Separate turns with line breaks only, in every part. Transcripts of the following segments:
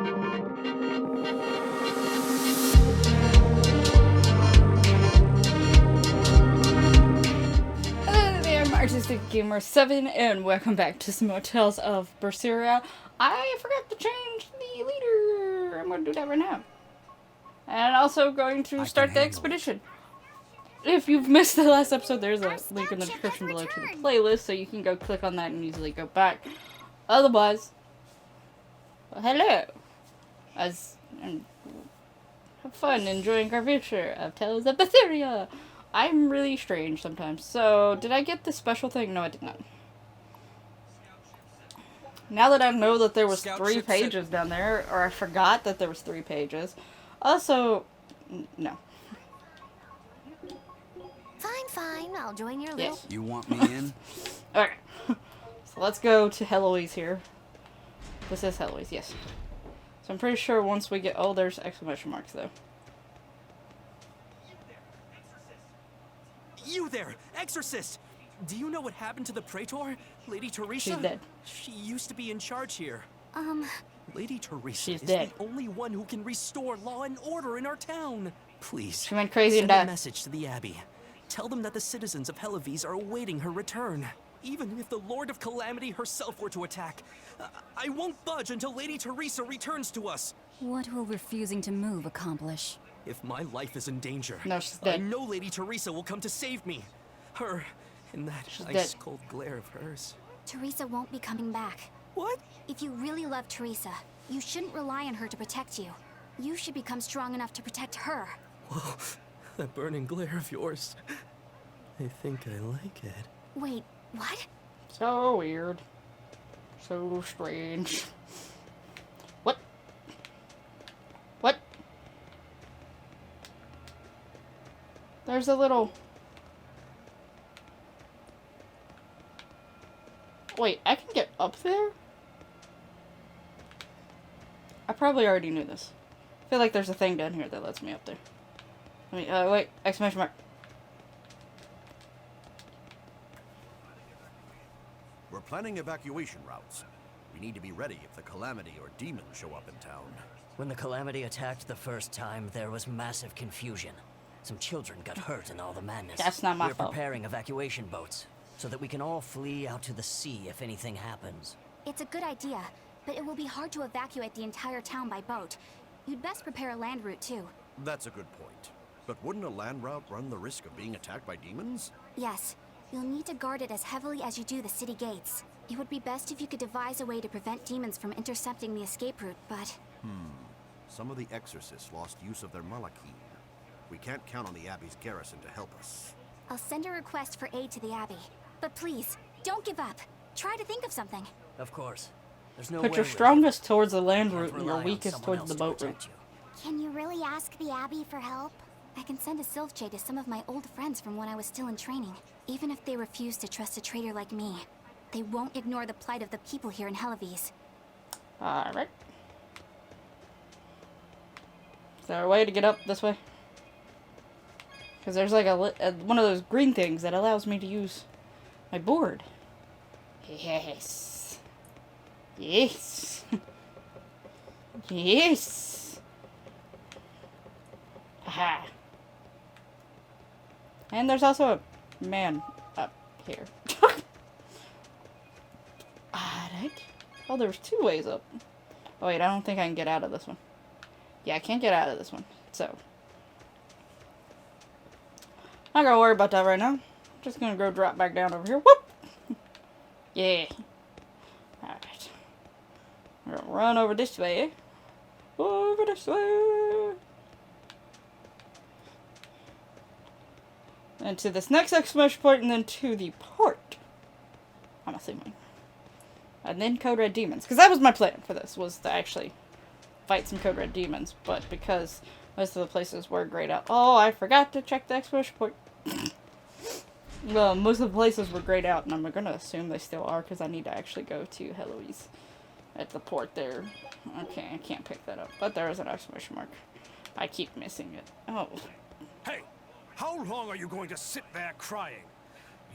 Hello there, I'm Artistic Gamer 7, and welcome back to some more Tales of Berseria. I forgot to change the leader. I'm going to do that right now. And also going to start the expedition. If you've missed the last episode, there's a link in the description below to the playlist, so you can go click on that and easily go back. Otherwise, well, hello. And have fun enjoying our adventure of Tales of Berseria. I'm really strange sometimes. So, did I get the special thing? No, I did not. Now that I know that there was 3 pages down there, or I forgot that there was 3 pages. Also, no.
Fine, I'll join your little...
You want me in?
Okay. So let's go to Heloise here. This is Heloise, yes. So I'm pretty sure once we get... Oh, there's exclamation marks, though.
You there, Exorcist! Do you know what happened to the Praetor? Lady Teresa?
She's dead.
She used to be in charge here. Lady Teresa
She's
is
dead.
the only one who can restore law and order in our town. Please,
She went crazy and
send a
died.
message to the Abbey. Tell them that the citizens of Helives are awaiting her return. Even if the Lord of Calamity herself were to attack, I won't budge until Lady Teresa returns to us.
What will refusing to move accomplish?
If my life is in danger,
No, she's
I
dead.
know Lady Teresa will come to save me. Her, in that
dead.
ice-cold glare of hers.
Teresa won't be coming back.
What?
If you really love Teresa, you shouldn't rely on her to protect you. You should become strong enough to protect her.
Whoa, that burning glare of yours. I think I like it.
Wait, what?
So weird. So strange. What? What? There's a little... Wait, I can get up there? I probably already knew this. I feel like there's a thing down here that lets me up there. Let me, wait, exclamation mark.
We're planning evacuation routes. We need to be ready if the Calamity or demons show up in town.
When the Calamity attacked the first time, there was massive confusion. Some children got hurt in all the madness.
That's not my
We're
fault.
preparing evacuation boats, so that we can all flee out to the sea if anything happens.
It's a good idea, but it will be hard to evacuate the entire town by boat. You'd best prepare a land route, too.
That's a good point. But wouldn't a land route run the risk of being attacked by demons?
Yes, you'll need to guard it as heavily as you do the city gates. It would be best if you could devise a way to prevent demons from intercepting the escape route, but...
Some of the exorcists lost use of their malachim. We can't count on the Abbey's garrison to help us.
I'll send a request for aid to the Abbey. But please, don't give up. Try to think of something.
Of course. There's no
Put
way
your
we're-
strongest towards the land
can't
route and your
rely on
weakest
someone
towards the
else to
boat route.
protect you.
Can you really ask the Abbey for help? I can send a Sylvche to some of my old friends from when I was still in training. Even if they refuse to trust a traitor like me, they won't ignore the plight of the people here in Helives.
Alright. Is there a way to get up this way? Because there's like one of those green things that allows me to use my board. Yes. Yes. Yes. Aha. And there's also a man up here. Alright. Oh, there's 2 ways up. Oh wait, I don't think I can get out of this one. Yeah, I can't get out of this one. So. Not gonna worry about that right now. Just gonna go drop back down over here. Whoop! Yeah. Alright. We're gonna run over this way. Over this way. And to this next exclamation point, and then to the port. I'm assuming. And then Code Red Demons. Because that was my plan for this, was to actually fight some Code Red Demons. But because most of the places were grayed out. Oh, I forgot to check the exclamation point. Well, most of the places were grayed out, and I'm going to assume they still are, because I need to actually go to Heloise at the port there. Okay, I can't pick that up, but there is an exclamation mark. I keep missing it. Oh.
Hey, how long are you going to sit there crying?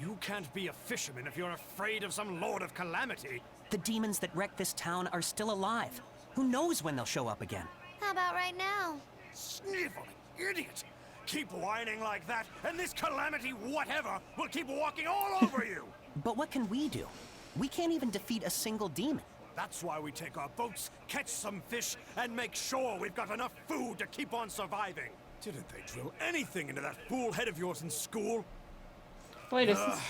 You can't be a fisherman if you're afraid of some Lord of Calamity.
The demons that wrecked this town are still alive.
Who knows when they'll show up again?
How about right now?
Sniveling idiot! Keep whining like that, and this calamity whatever will keep walking all over you!
But what can we do? We can't even defeat a single demon.
That's why we take our boats, catch some fish, and make sure we've got enough food to keep on surviving. Didn't they drill anything into that fool head of yours in school?
Wait a
Do
second.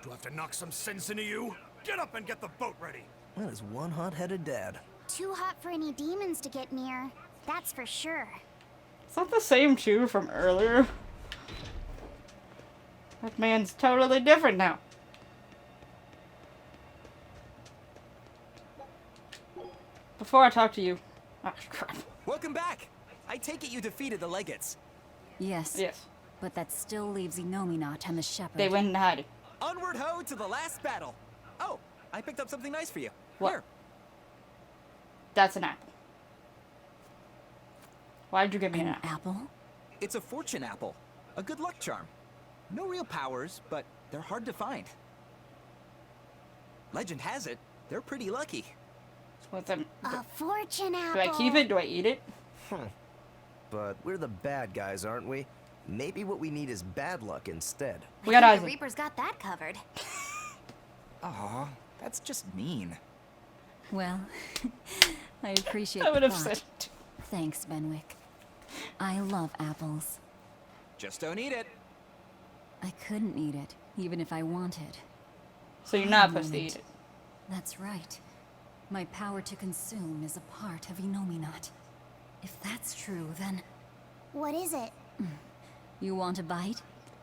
I have to knock some sense into you? Get up and get the boat ready.
That is one hot-headed dad.
Too hot for any demons to get near. That's for sure.
It's not the same Chew from earlier. That man's totally different now. Before I talk to you... Oh, crap.
Welcome back! I take it you defeated the Legates.
Yes.
Yes.
But that still leaves Inominat and the Shepherd.
They went and hid.
Onward ho to the last battle! Oh, I picked up something nice for you.
What?
Here.
That's an apple. Why'd you give me an
An
apple?
apple?
It's a fortune apple. A good luck charm. No real powers, but they're hard to find. Legend has it, they're pretty lucky.
What's them?
A fortune apple.
Do I keep it? Do I eat it?
But we're the bad guys, aren't we? Maybe what we need is bad luck instead.
We got
I
eyes.
think the Reaper's got that covered.
Aw, that's just mean.
Well, I appreciate
I would
the
have
thought.
said it.
Thanks, Benwick. I love apples.
Just don't eat it.
I couldn't eat it, even if I wanted.
So you're not
Wait a
supposed to
moment.
eat it.
That's right. My power to consume is a part of Inominat. If that's true, then...
What is it?
You want a bite?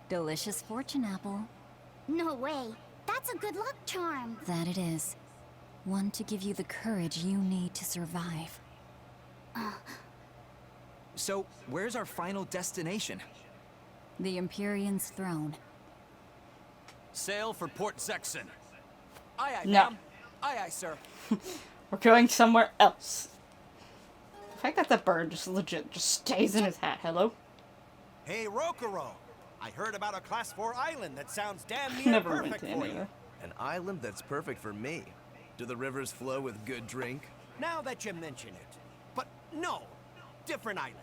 Delicious fortune apple.
No way. That's a good luck charm.
That it is. One to give you the courage you need to survive.
So, where's our final destination?
The Empyrean's throne.
Sail for Port Zexon.
Aye, aye,
No.
ma'am. Aye, aye, sir.
We're going somewhere else. The fact that the bird just legit just stays in his hat. Hello?
Hey, Rokuro! I heard about a Class 4 island that sounds damn near
Never went
perfect
to
for
any
you.
other.
An island that's perfect for me. Do the rivers flow with good drink?
Now that you mention it. But no, different island.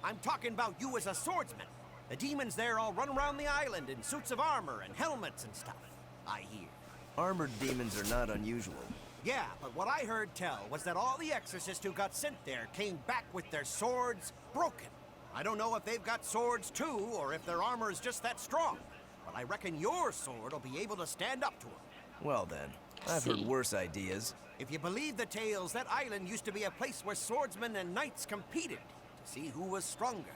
I'm talking about you as a swordsman. The demons there all run around the island in suits of armor and helmets and stuff, I hear.
Armored demons are not unusual.
Yeah, but what I heard tell was that all the exorcists who got sent there came back with their swords broken. I don't know if they've got swords too, or if their armor is just that strong. But I reckon your sword will be able to stand up to them.
Well then, I've heard worse ideas.
If you believe the tales, that island used to be a place where swordsmen and knights competed to see who was stronger.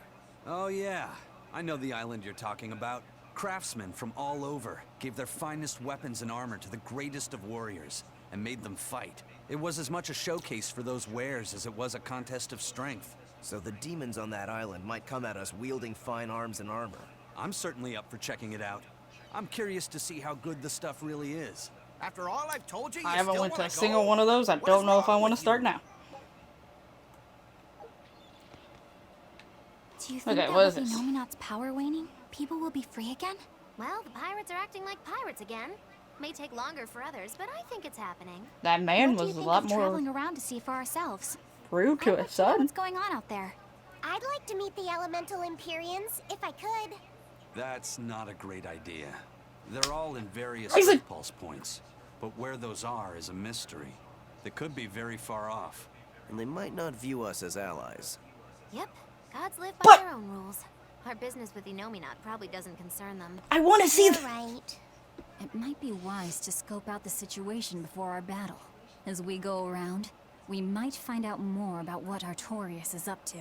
Oh yeah, I know the island you're talking about. Craftsmen from all over gave their finest weapons and armor to the greatest of warriors and made them fight. It was as much a showcase for those wares as it was a contest of strength.
So the demons on that island might come at us wielding fine arms and armor.
I'm certainly up for checking it out. I'm curious to see how good the stuff really is.
After all I've told you, you
I haven't
still
went to
wanna
a single
go?
one of those. I
What
don't
is
know if I
wrong
want to
with
start
you?
now.
Do you think
Okay,
that
what is
with
this?
Inominat's power waning, people will be free again? Well, the pirates are acting like pirates again. May take longer for others, but I think it's happening.
That man
What do you
was a
think
lot
of
more
traveling around to see for ourselves?
rude to
I'd like
his
to know
son.
what's going on out there.
I'd like to meet the elemental Empyreans, if I could.
That's not a great idea. They're all in various
Isaac!
impulse points, but where those are is a mystery. They could be very far off.
And they might not view us as allies.
Yep, gods live by
What?
their own rules. Our business with Inominat probably doesn't concern them.
I want to see
You're
the...
right.
It might be wise to scope out the situation before our battle. As we go around, we might find out more about what Artorias is up to.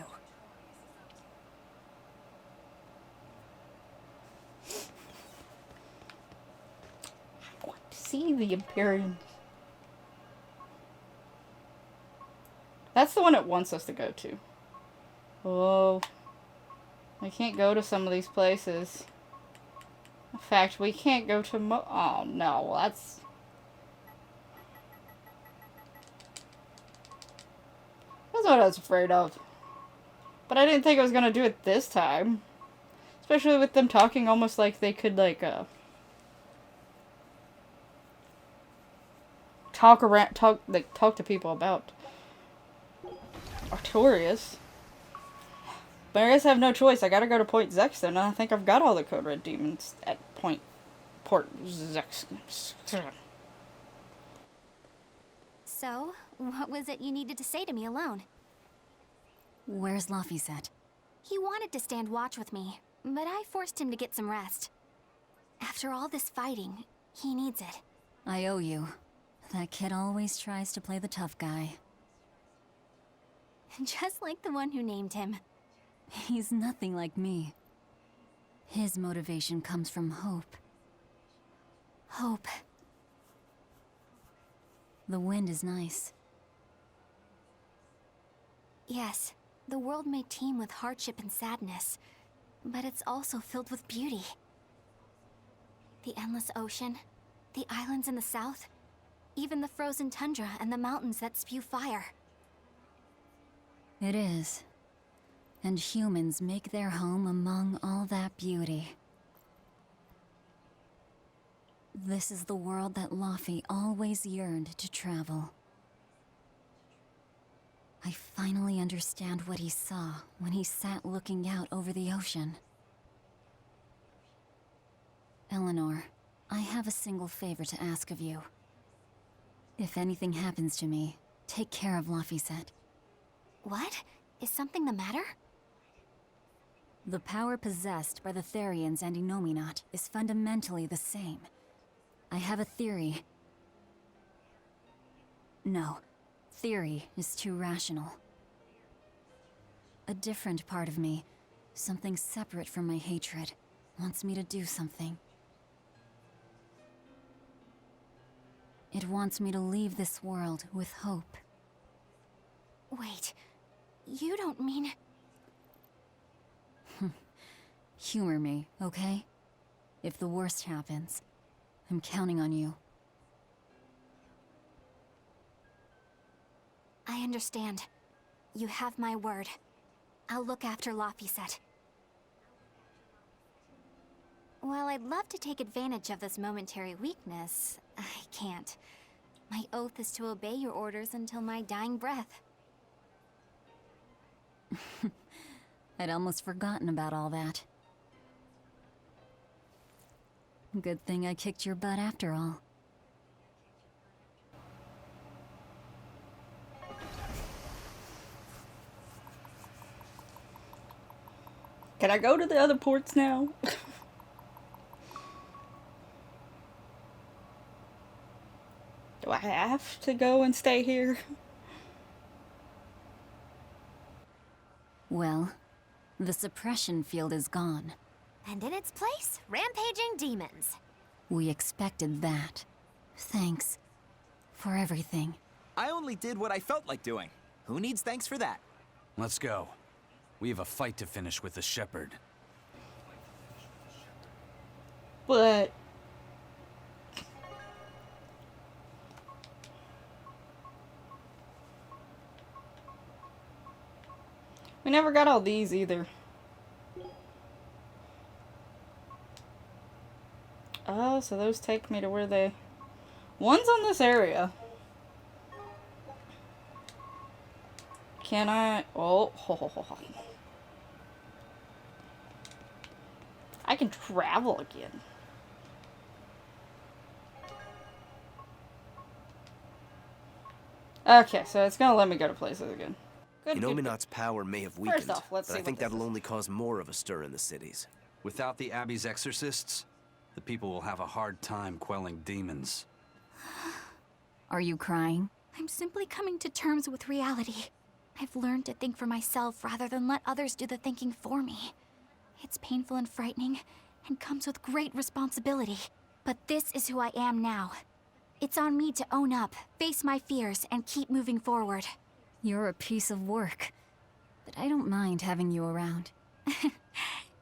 I want to see the Empyrean. That's the one it wants us to go to. Oh. We can't go to some of these places. In fact, we can't go to oh, no. That's... That's what I was afraid of. But I didn't think I was gonna do it this time. Especially with them talking almost like they could, like, talk to people about Artorias. But I guess I have no choice. I gotta go to Point Zexton, and I think I've got all the Code Red demons at Port Zexton.
So, what was it you needed to say to me alone?
Where's Laphicet?
He wanted to stand watch with me, but I forced him to get some rest. After all this fighting, he needs it.
I owe you. That kid always tries to play the tough guy.
Just like the one who named him.
He's nothing like me. His motivation comes from hope.
Hope.
The wind is nice.
Yes, the world may teem with hardship and sadness, but it's also filled with beauty. The endless ocean, the islands in the south, even the frozen tundra and the mountains that spew fire.
It is. And humans make their home among all that beauty. This is the world that Laphie always yearned to travel. I finally understand what he saw when he sat looking out over the ocean. Eleanor, I have a single favor to ask of you. If anything happens to me, take care of Laphicet.
What? Is something the matter?
The power possessed by the Therians and Innominat is fundamentally the same. I have a theory. No, theory is too rational. A different part of me, something separate from my hatred, wants me to do something. It wants me to leave this world with hope.
Wait, you don't mean...
Humor me, okay? If the worst happens, I'm counting on you.
I understand. You have my word. I'll look after Laphicet. While I'd love to take advantage of this momentary weakness, I can't. My oath is to obey your orders until my dying breath.
I'd almost forgotten about all that. Good thing I kicked your butt after all.
Can I go to the other ports now? Do I have to go and stay here?
Well, the suppression field is gone.
And in its place, rampaging demons.
We expected that. Thanks for everything.
I only did what I felt like doing. Who needs thanks for that?
Let's go. We have a fight to finish with the Shepherd.
But... we never got all these either. Oh, so those take me to where they... one's on this area. Can I... oh, ho, ho, ho, ho. I can travel again. Okay, so it's gonna let me go to places again. Good,
Innominat's power may have weakened,
First off, let's
but
see
I think
what this
that'll
is.
only cause more of a stir in the cities.
Without the Abbey's exorcists, the people will have a hard time quelling demons.
Are you crying?
I'm simply coming to terms with reality. I've learned to think for myself rather than let others do the thinking for me. It's painful and frightening, and comes with great responsibility. But this is who I am now. It's on me to own up, face my fears, and keep moving forward.
You're a piece of work, but I don't mind having you around.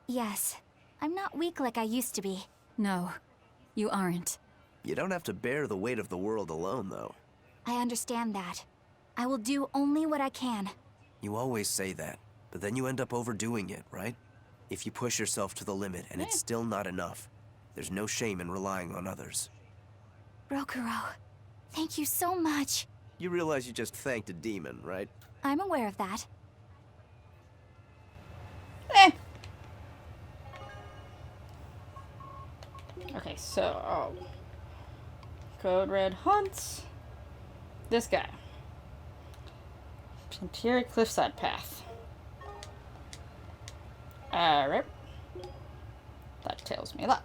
Yes, I'm not weak like I used to be.
No, you aren't.
You don't have to bear the weight of the world alone, though.
I understand that. I will do only what I can.
You always say that, but then you end up overdoing it, right? If you push yourself to the limit and it's still not enough, there's no shame in relying on others.
Rokuro, thank you so much.
You realize you just thanked a demon, right?
I'm aware of that.
Eh. Okay, so Code Red hunts this guy. Pantera Cliffside Path. Alright. That tells me a lot.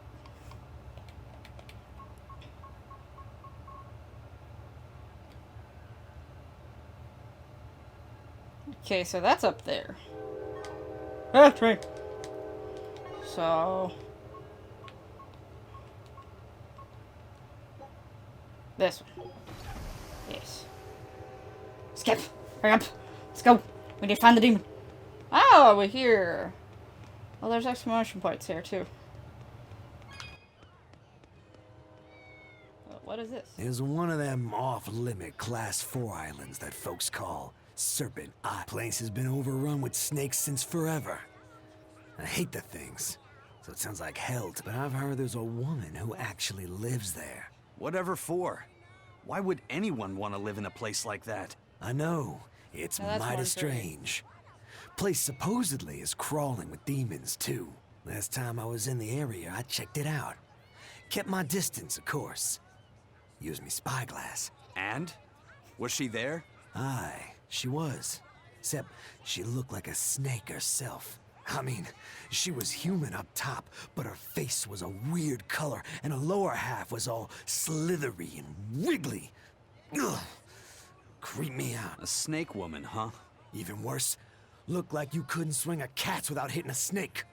Okay, so that's up there. Ah, train. So this one. Yes. Skip. Hurry up. Let's go. We need to find the demon. Oh, we're here. Well, there's exclamation points here, too. What is this?
There's one of them off-limit Class 4 islands that folks call Serpent Isle. Place has been overrun with snakes since forever. I hate the things, so it sounds like hell, but I've heard there's a woman who actually lives there.
Whatever for? Why would anyone want to live in a place like that?
I know. It's mighty strange. Place supposedly is crawling with demons, too. Last time I was in the area, I checked it out. Kept my distance, of course. Used me spyglass.
And? Was she there?
Aye, she was. Except she looked like a snake herself. I mean, she was human up top, but her face was a weird color, and her lower half was all slithery and wiggly. Ugh. Creeped me out.
A snake woman, huh?
Even worse, looked like you couldn't swing a cat's without hitting a snake.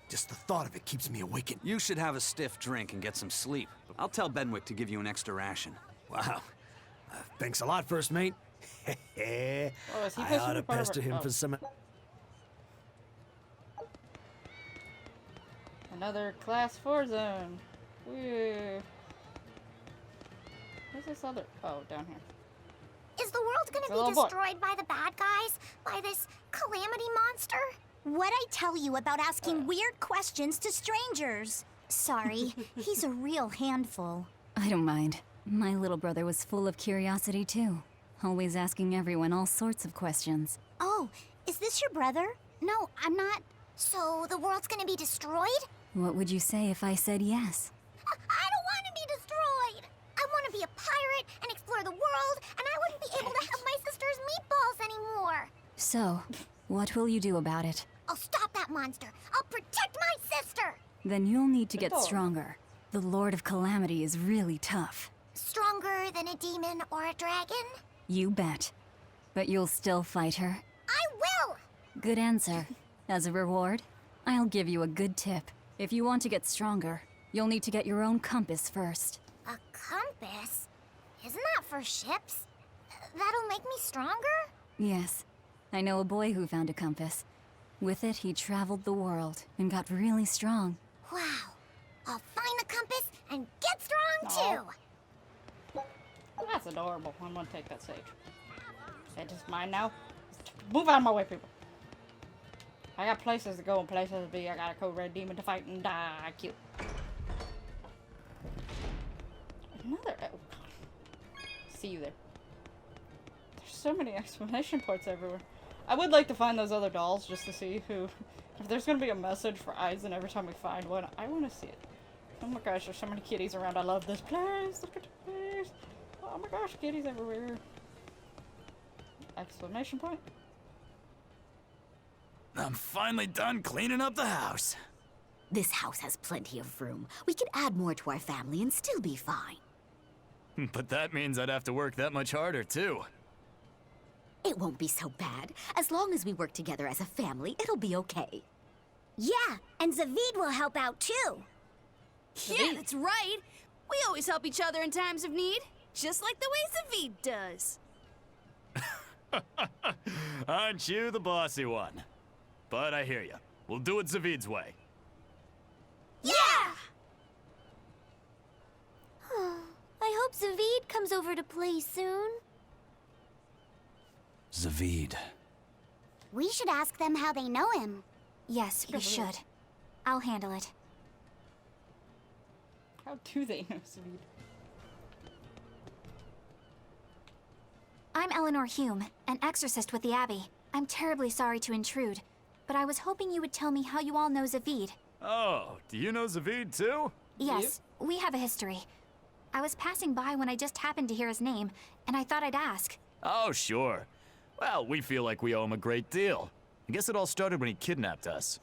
Just the thought of it keeps me awakened.
You should have a stiff drink and get some sleep. I'll tell Benwick to give you an extra ration.
Wow. Thanks a lot, First Mate.
Oh, is he
I ought to pester him for some...
Another Class 4 zone. Woo. Where's this other? Oh, down here.
Is the world gonna be destroyed by the bad guys? By this calamity monster?
What'd I tell you about asking weird questions to strangers? Sorry, he's a real handful.
I don't mind. My little brother was full of curiosity too. Always asking everyone all sorts of questions.
Oh, is this your brother? No, I'm not.
So the world's gonna be destroyed?
What would you say if I said yes?
I don't want to be destroyed! I want to be a pirate and explore the world, and I wouldn't be able to have my sister's meatballs anymore!
So, what will you do about it?
I'll stop that monster! I'll protect my sister!
Then you'll need to get stronger. The Lord of Calamity is really tough.
Stronger than a demon or a dragon?
You bet. But you'll still fight her?
I will!
Good answer. As a reward, I'll give you a good tip. If you want to get stronger, you'll need to get your own compass first.
A compass? Isn't that for ships? That'll make me stronger?
Yes. I know a boy who found a compass. With it, he traveled the world and got really strong.
Wow. I'll find the compass and get strong too!
That's adorable. I'm gonna take that sage. It's just mine now. Move out of my way, people. I got places to go and places to be. I got a code red demon to fight and die. Cute. Another. Oh, God. See you there. There's so many exclamation points everywhere. I would like to find those other dolls just to see who. If there's gonna be a message for Eisen every time we find one, I want to see it. Oh my gosh, there's so many kitties around. I love this place. Look at the place. Oh my gosh, kitties everywhere. Exclamation point.
I'm finally done cleaning up the house.
This house has plenty of room. We could add more to our family and still be fine.
But that means I'd have to work that much harder, too.
It won't be so bad. As long as we work together as a family, it'll be okay.
Yeah, and Zavid will help out too.
Yeah, that's right. We always help each other in times of need. Just like the way Zavid does.
Aren't you the bossy one? But I hear you. We'll do it Zavid's way.
Yeah! I hope Zavid comes over to play soon.
Zavid.
We should ask them how they know him.
Yes, we should. I'll handle it.
How do they know Zavid?
I'm Eleanor Hume, an exorcist with the Abbey. I'm terribly sorry to intrude, but I was hoping you would tell me how you all know Zavid.
Oh, do you know Zavid too?
Yes, we have a history. I was passing by when I just happened to hear his name, and I thought I'd ask.
Oh, sure. Well, we feel like we owe him a great deal. I guess it all started when he kidnapped us.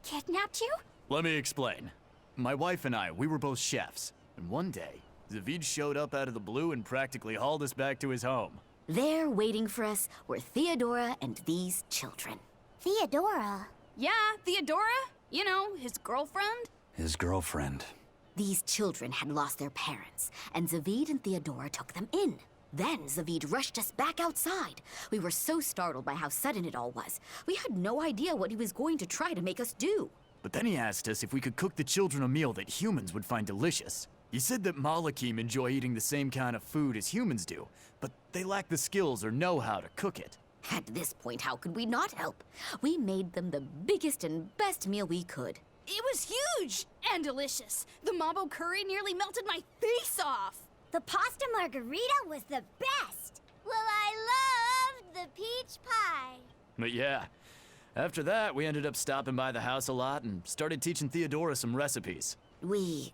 Kidnapped you?
Let me explain. My wife and I, we were both chefs. And one day, Zavid showed up out of the blue and practically hauled us back to his home.
There, waiting for us, were Theodora and these children.
Theodora?
Yeah, Theodora. You know, his girlfriend.
His girlfriend.
These children had lost their parents, and Zavid and Theodora took them in. Then Zavid rushed us back outside. We were so startled by how sudden it all was. We had no idea what he was going to try to make us do.
But then he asked us if we could cook the children a meal that humans would find delicious. He said that Malakim enjoy eating the same kind of food as humans do, but they lack the skills or know-how to cook it.
At this point, how could we not help? We made them the biggest and best meal we could.
It was huge and delicious. The mambo curry nearly melted my face off.
The pasta margarita was the best. Well, I loved the peach pie.
But yeah, after that, we ended up stopping by the house a lot and started teaching Theodora some recipes.
We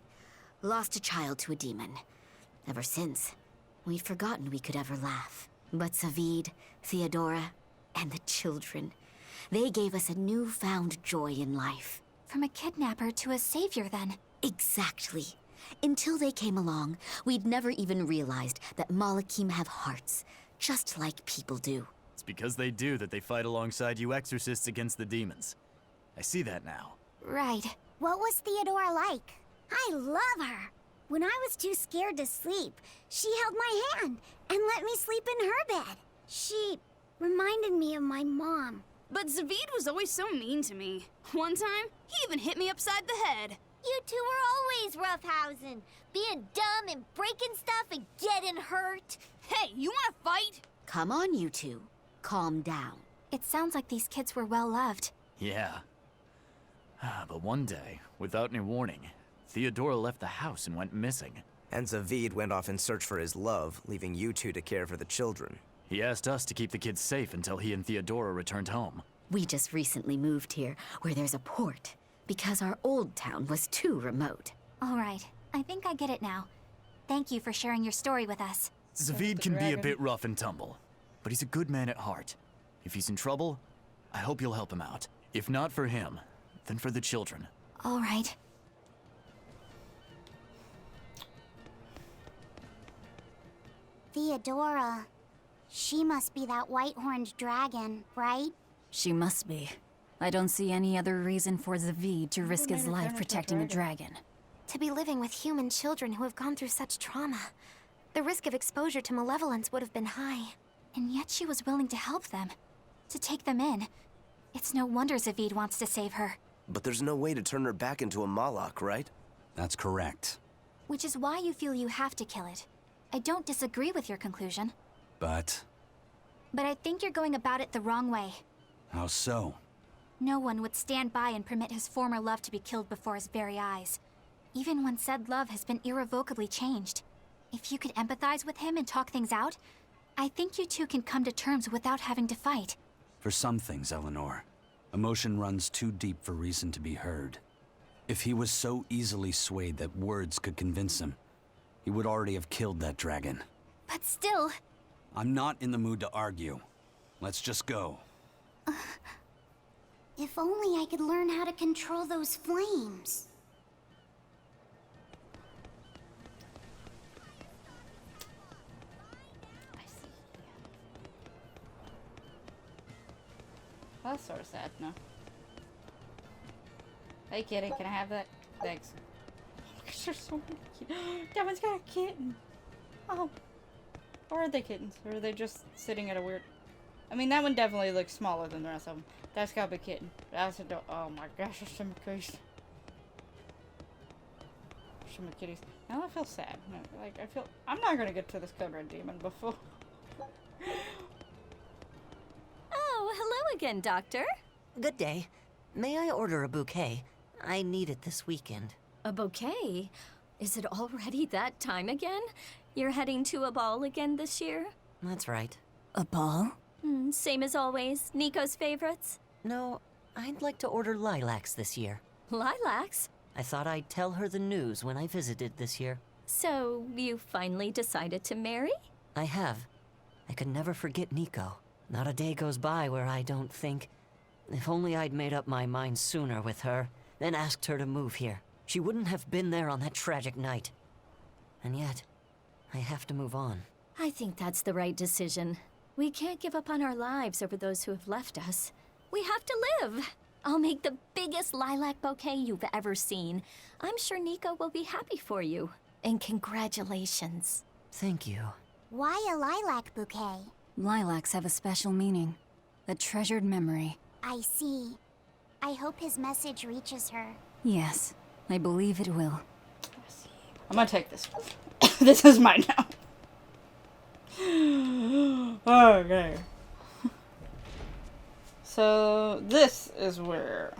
lost a child to a demon. Ever since, we'd forgotten we could ever laugh. But Zavid, Theodora, and the children, they gave us a newfound joy in life.
From a kidnapper to a savior, then.
Exactly. Until they came along, we'd never even realized that Malakim have hearts, just like people do.
It's because they do that they fight alongside you exorcists against the demons. I see that now.
Right.
What was Theodora like? I love her. When I was too scared to sleep, she held my hand and let me sleep in her bed. She reminded me of my mom.
But Zavid was always so mean to me. One time, he even hit me upside the head.
You two were always roughhousing, being dumb and breaking stuff and getting hurt.
Hey, you wanna fight?
Come on, you two. Calm down.
It sounds like these kids were well loved.
Yeah. But one day, without any warning, Theodora left the house and went missing.
And Zavid went off in search for his love, leaving you two to care for the children.
He asked us to keep the kids safe until he and Theodora returned home.
We just recently moved here, where there's a port, because our old town was too remote.
All right. I think I get it now. Thank you for sharing your story with us.
Zavid can be a bit rough and tumble, but he's a good man at heart. If he's in trouble, I hope you'll help him out. If not for him, then for the children.
All right.
Theodora. She must be that white-horned dragon, right?
She must be. I don't see any other reason for Zavid to risk his life protecting a dragon.
To be living with human children who have gone through such trauma. The risk of exposure to malevolence would have been high. And yet she was willing to help them. To take them in. It's no wonder Zavid wants to save her.
But there's no way to turn her back into a Malak, right?
That's correct.
Which is why you feel you have to kill it. I don't disagree with your conclusion.
But
I think you're going about it the wrong way.
how so?
No one would stand by and permit his former love to be killed before his very eyes. Even when said love has been irrevocably changed. If you could empathize with him and talk things out, I think you two can come to terms without having to fight.
For some things, Eleanor, emotion runs too deep for reason to be heard. If he was so easily swayed that words could convince him, he would already have killed that dragon.
But still...
I'm not in the mood to argue. Let's just go.
If only I could learn how to control those flames.
I see. That's sort of sad, no? Hey, kitty, can I have that? Thanks. Oh my gosh, there's so many kittens. That one's got a kitten. Oh. Or are they kittens? Or are they just sitting at a weird... I mean, that one definitely looks smaller than the rest of them. That's got to be a kitten. That's a dog. Oh my gosh, there's so many kitties. So many kitties. Now I feel sad. Like, I feel... I'm not going to get to this Code Red Demon before...
Oh, hello again, Doctor.
Good day. May I order a bouquet? I need it this weekend.
A bouquet? Is it already that time again? You're heading to a ball again this year?
That's right.
A ball?
Same as always. Nico's favorites?
No, I'd like to order lilacs this year.
Lilacs?
I thought I'd tell her the news when I visited this year.
So, you finally decided to marry?
I have. I could never forget Nico. Not a day goes by where I don't think, if only I'd made up my mind sooner with her, then asked her to move here. She wouldn't have been there on that tragic night. And yet, I have to move on.
I think that's the right decision. We can't give up on our lives over those who have left us. We have to live. I'll make the biggest lilac bouquet you've ever seen. I'm sure Nico will be happy for you. And congratulations.
Thank you.
Why a lilac bouquet?
Lilacs have a special meaning. A treasured memory.
I see. I hope his message reaches her.
Yes, I believe it will.
I'm gonna take this. This is mine now. Okay. So, this is where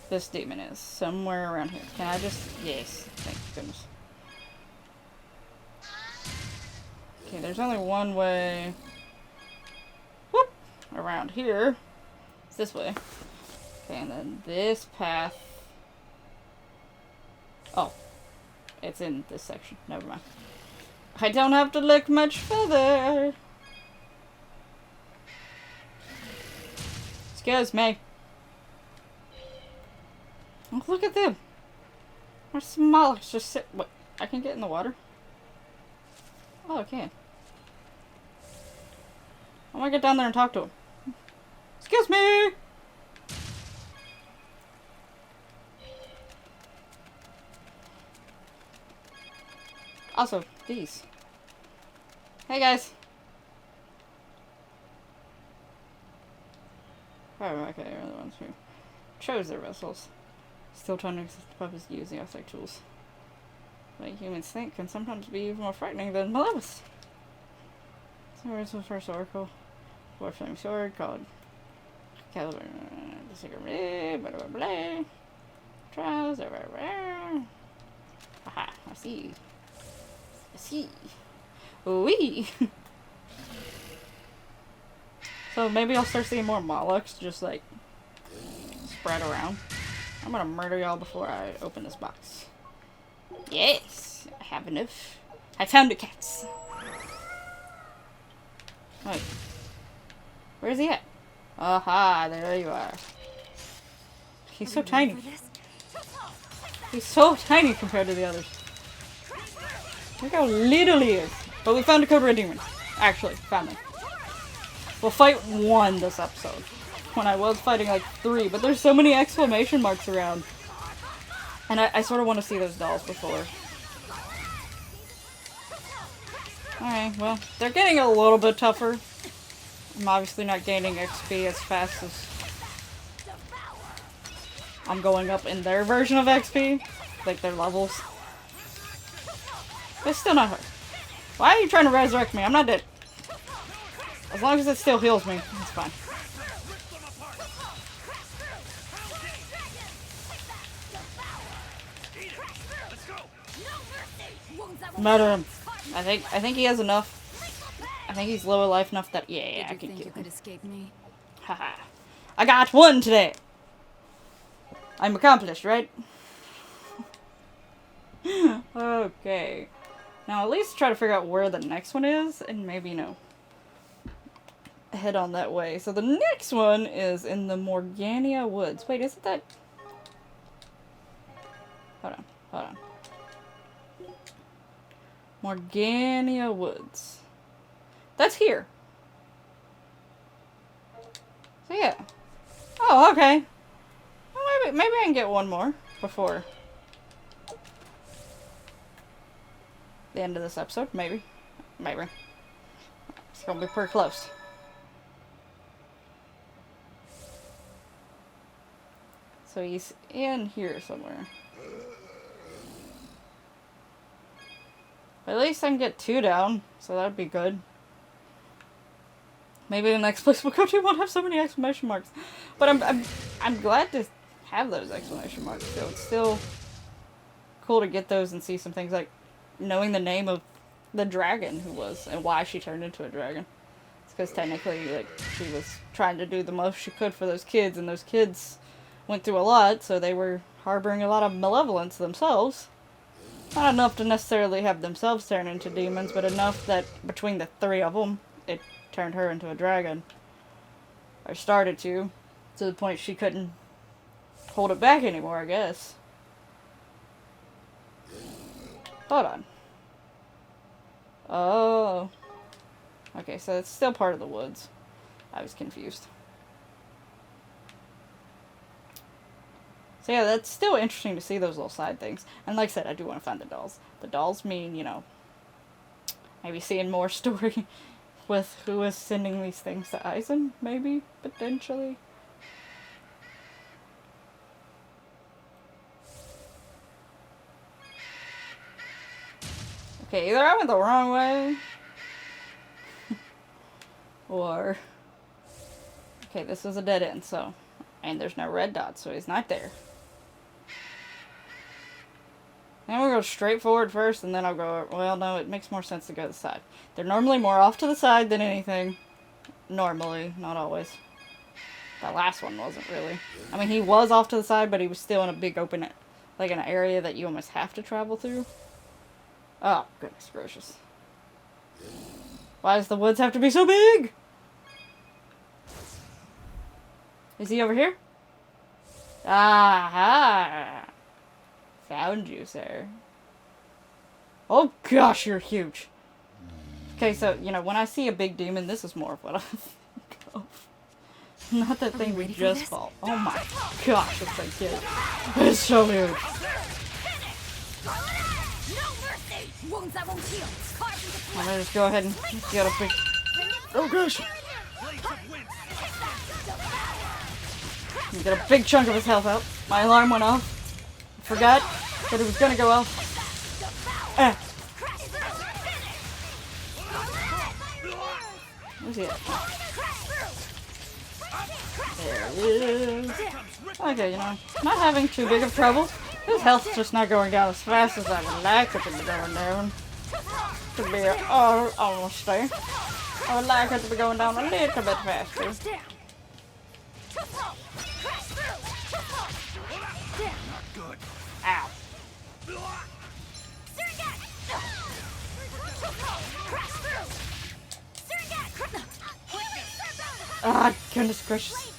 this demon is. Somewhere around here. Can I just... Yes. Thank goodness. Okay, there's only one way... Whoop! Around here. It's this way. Okay, and then this path... Oh. It's in this section. Never mind. I don't have to look much further. Excuse me. Oh, look at them. They're small. It's just sit. What? I can get in the water? Oh, I can. I want to get down there and talk to him. Excuse me. Also, these. Hey guys. Oh, okay, they're the ones who chose their vessels. Still trying to accept the purpose of using outside tools. Like humans think can sometimes be even more frightening than malicious. So where's the first oracle? War flaming sword called Caliber. The secret blah blah blah. Trials everywhere. Haha, I see. I see. Wee. So maybe I'll start seeing more Molochs just like spread around. I'm gonna murder y'all before I open this box. Yes, I have enough. I found the cats. Wait, where's he at? Aha, there you are. He's so tiny. He's so tiny compared to the others. Look how little he is. But we found a code red demon. Actually, finally. We'll fight one this episode. When I was fighting like 3, but there's so many exclamation marks around. And I sort of want to see those dolls before. Alright, well, they're getting a little bit tougher. I'm obviously not gaining XP as fast as I'm going up in their version of XP. Like their levels. But it's still not hurt. Why are you trying to resurrect me? I'm not dead. As long as it still heals me, it's fine. Murder him. I think he has enough. I think he's lower life enough that I can kill him.
Escape me?
Haha. I got one today. I'm accomplished, right? Okay. Now at least try to figure out where the next one is, and maybe, head on that way. So the next one is in the Morgania Woods. Wait, isn't that... Hold on. Morgania Woods. That's here. So yeah. Oh, okay. Well, maybe I can get one more before the end of this episode. Maybe. It's gonna be pretty close. So he's in here somewhere. But at least I can get 2 down, so that'd be good. Maybe the next place we'll go to won't have so many exclamation marks. But I'm glad to have those exclamation marks. So it's still cool to get those and see some things like knowing the name of the dragon who was and why she turned into a dragon. It's because technically, like, she was trying to do the most she could for those kids, and those kids went through a lot, so they were harboring a lot of malevolence themselves. Not enough to necessarily have themselves turn into demons, but enough that between the three of them, it turned her into a dragon. Or started to the point she couldn't hold it back anymore, I guess. Hold on. Oh. Okay, so it's still part of the woods. I was confused. So yeah, that's still interesting to see those little side things. And like I said, I do want to find the dolls. The dolls mean, you know, maybe seeing more story with who is sending these things to Aizen, maybe, potentially. Okay, either I went the wrong way, or... Okay, this is a dead end, so... And there's no red dot, so he's not there. And we'll go straight forward first, and then I'll go... Well, no, it makes more sense to go to the side. They're normally more off to the side than anything. Normally, not always. That last one wasn't really. I mean, he was off to the side, but he was still in a big open... Like, an area that you almost have to travel through. Oh, goodness gracious. Why does the woods have to be so big? Is he over here? Aha! Found you, sir. Oh gosh, you're huge. Okay, so, you know, when I see a big demon, this is more of what I think of. Not that thing we just fought. Oh my gosh, it's like huge. It's so huge. I'm gonna just go ahead and get a big... Oh gosh! Get a big chunk of his health out. My alarm went off. Forgot that it was gonna go off. Where's he at? There it is. Okay, you know, not having too big of trouble. His health's just not going down as fast as I would like it to be going down. To be almost there. I would like it to be going down a little bit faster. Ow. Ah, goodness gracious.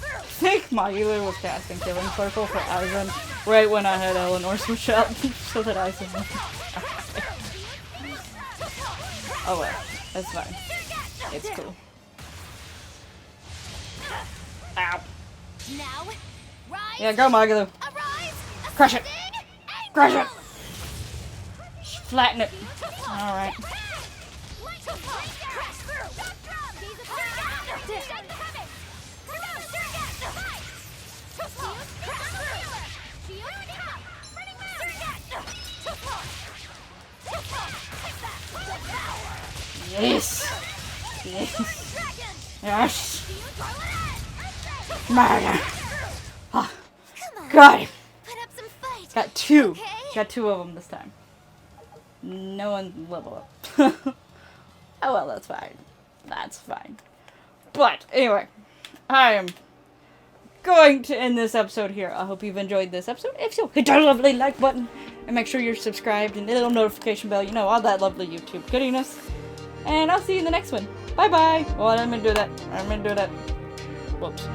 I think Magulu was casting Killing Circle for Aizen right when I had Eleanor switch up so that Aizen would. Oh well, that's fine. It's cool. Ow. Yeah, go Magulu. Crush it. Crush it. Just flatten it. Alright. Yes! Yes! Yes! Murder! Oh, got him! Got two! Got two of them this time. No one level up. Oh well, that's fine. That's fine. But, anyway. I am going to end this episode here. I hope you've enjoyed this episode. If so, hit that lovely like button. And make sure you're subscribed and the little notification bell. You know, all that lovely YouTube goodiness. And I'll see you in the next one. Bye-bye. Well, I'm gonna do that. Whoops.